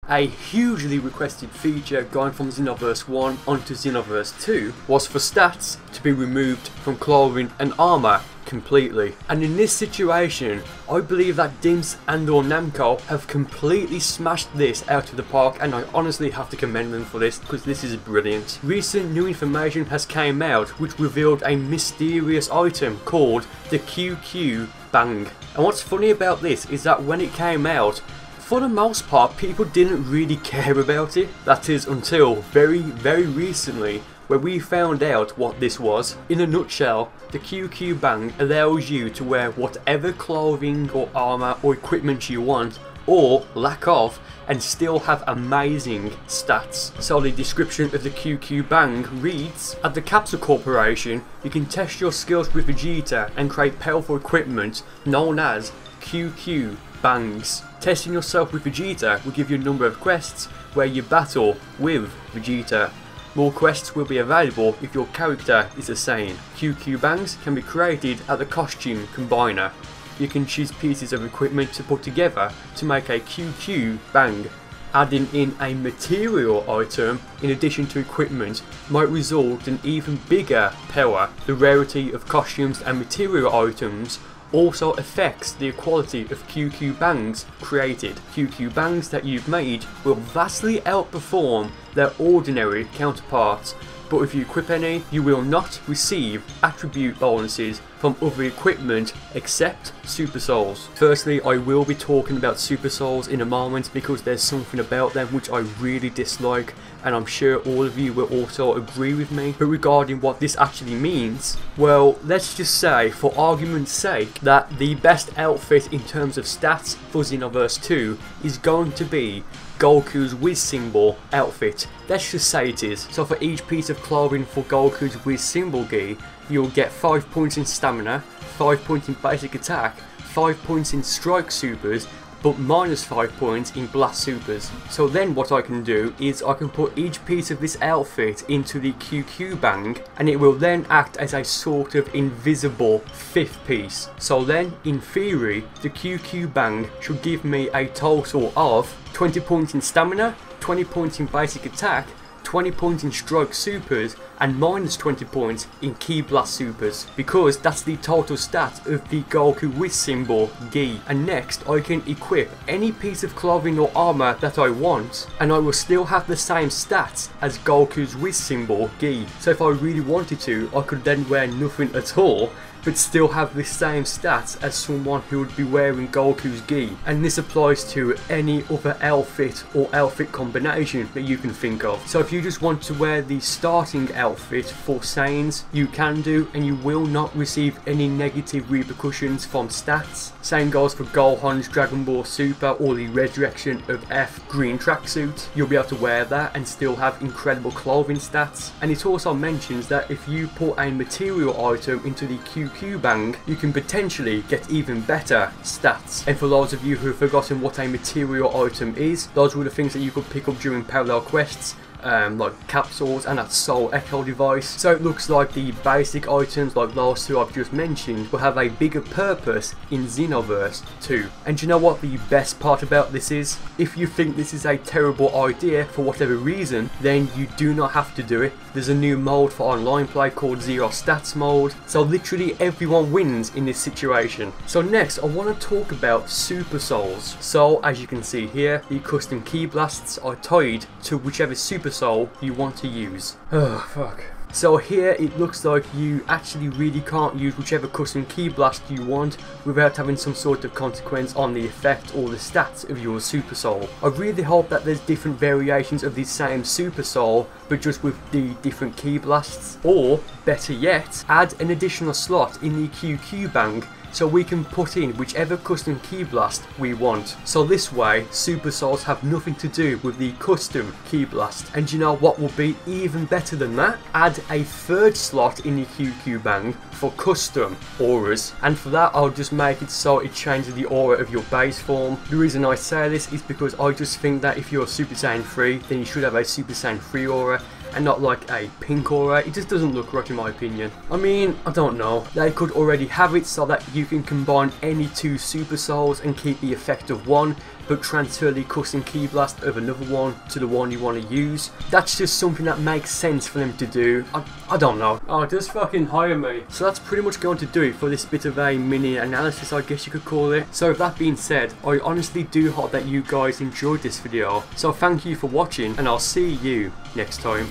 A hugely requested feature going from Xenoverse 1 onto Xenoverse 2 was for stats to be removed from clothing and armour completely. And in this situation, I believe that Dimps and or Namco have completely smashed this out of the park, and I honestly have to commend them for this because this is brilliant. Recent new information has came out which revealed a mysterious item called the QQ Bang. And what's funny about this is that when it came out, for the most part, people didn't really care about it. That is until very recently, where we found out what this was. In a nutshell, the QQ Bang allows you to wear whatever clothing or armour or equipment you want, or lack of, and still have amazing stats. So the description of the QQ Bang reads: at the Capsule Corporation, you can test your skills with Vegeta and create powerful equipment known as QQ Bangs. Testing yourself with Vegeta will give you a number of quests where you battle with Vegeta. More quests will be available if your character is a Saiyan. QQ Bangs can be created at the Costume Combiner. You can choose pieces of equipment to put together to make a QQ Bang. Adding in a material item in addition to equipment might result in even bigger power. The rarity of costumes and material items also affects the quality of QQ Bangs created. QQ Bangs that you've made will vastly outperform their ordinary counterparts, but if you equip any, you will not receive attribute bonuses from other equipment except Super Souls. Firstly, I will be talking about Super Souls in a moment because there's something about them which I really dislike, and I'm sure all of you will also agree with me. But regarding what this actually means, well, let's just say, for argument's sake, that the best outfit in terms of stats for Xenoverse 2 is going to be Goku's Wiz Symbol outfit. Let's just say it is. So for each piece of clothing for Goku's Wiz Symbol gi, you'll get 5 points in stamina, 5 points in basic attack, 5 points in strike supers, but minus 5 points in blast supers. So then what I can do is I can put each piece of this outfit into the QQ Bang, and it will then act as a sort of invisible fifth piece. So then, in theory, the QQ Bang should give me a total of 20 points in stamina, 20 points in basic attack, 20 points in strike supers, and minus 20 points in ki blast supers, because that's the total stat of the Goku Wiz Symbol gi. And next I can equip any piece of clothing or armor that I want, and I will still have the same stats as Goku's Wiz Symbol gi. So if I really wanted to, I could then wear nothing at all, but still have the same stats as someone who would be wearing Goku's gi. And this applies to any other outfit or outfit combination that you can think of. So if you just want to wear the starting outfit for Saiyans, you can do, and you will not receive any negative repercussions from stats. Same goes for Gohan's Dragon Ball Super or the Resurrection of F green tracksuit. You'll be able to wear that and still have incredible clothing stats. And it also mentions that if you put a material item into the QQ Bang, you can potentially get even better stats. And for those of you who have forgotten what a material item is, those were the things that you could pick up during parallel quests, like capsules and that Soul Echo device. So it looks like the basic items like those two I've just mentioned will have a bigger purpose in Xenoverse 2. And do you know what the best part about this is? If you think this is a terrible idea for whatever reason, then you do not have to do it. There's a new mode for online play called Zero Stats mode, so literally everyone wins in this situation. So next I want to talk about Super Souls. So as you can see here, the custom ki blasts are tied to whichever Super Soul you want to use. Oh fuck. So here it looks like you actually really can't use whichever custom ki blast you want without having some sort of consequence on the effect or the stats of your Super Soul. I really hope that there's different variations of the same Super Soul, but just with the different ki blasts, or better yet, add an additional slot in the QQ Bang so we can put in whichever custom ki blast we want. So this way, Super Souls have nothing to do with the custom ki blast. And you know what will be even better than that? Add a third slot in the QQ Bang for custom auras. And for that, I'll just make it so it changes the aura of your base form. The reason I say this is because I just think that if you're Super Saiyan 3, then you should have a Super Saiyan 3 aura. and not like a pink aura. It just doesn't look right in my opinion. I mean, I don't know. They could already have it so that you can combine any 2 super souls and keep the effect of one, but transfer the custom key blast of another one to the one you want to use. That's just something that makes sense for them to do. I don't know. Oh, just fucking hire me. So that's pretty much going to do it for this bit of a mini analysis, I guess you could call it. So with that being said, I honestly do hope that you guys enjoyed this video. So thank you for watching, and I'll see you next time.